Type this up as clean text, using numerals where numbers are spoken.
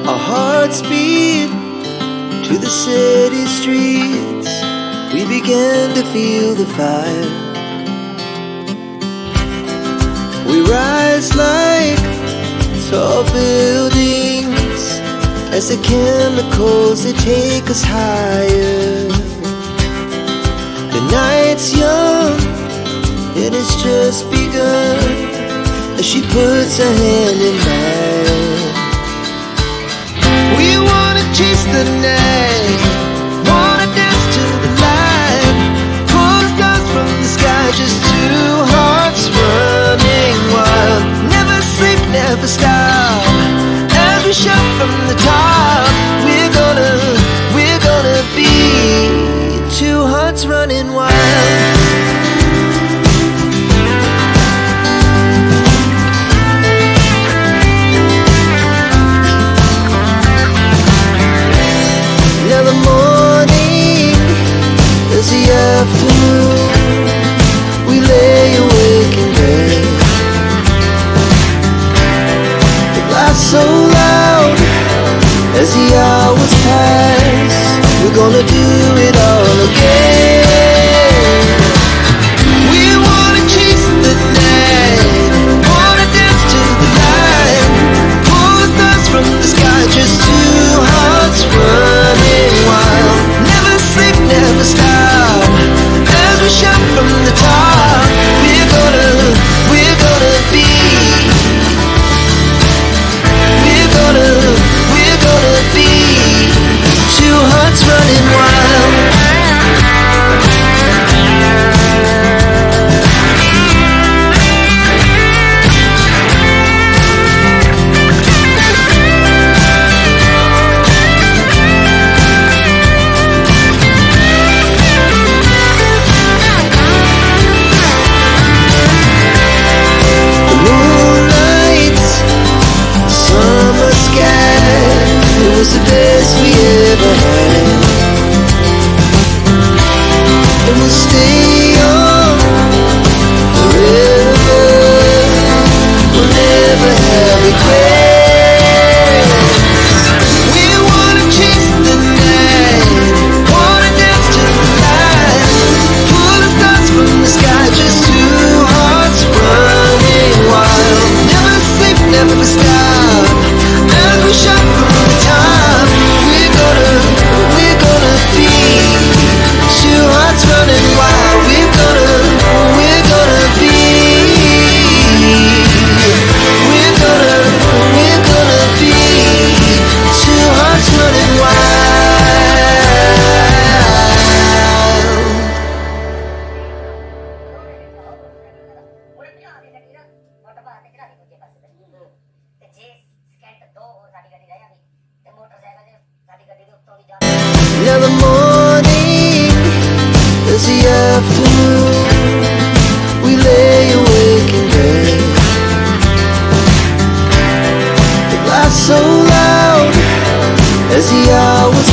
Our hearts beat to the city streets. We began to feel the fire. We rise like tall buildings as the chemicals, they take us higher. The night's young and it's just begun as she puts her hand in mine. We wanna chase the night, wanna dance to the light, pull stars from the sky, just two hearts running wild. Never sleep, never stop, as we shout from the top. We're gonna be two hearts running wild. Now the morning is the afternoon. We lay awake in bed. It laughs so loud as the hours pass. We're gonna do it all again. We wanna chase the night, wanna dance to the light, pull the stars from the sky, just two hearts running wild. Never sleep, never stop, as we shout from the top. We're gonna be, we're gonna be two hearts running wild. The moonlight, summer sky, it was the best we ever had. And we'll stay on forever. We'll never have regrets. We wanna chase the night, wanna dance to the light, pull the stars from the sky, just two hearts running wild. Never sleep, never stop, as we shout from the top. We're gonna be two hearts running wild. We're gonna be, we're gonna be two hearts running wild. Now the morning is the afternoon. We lay awake in bed. It laughs so loud as the hours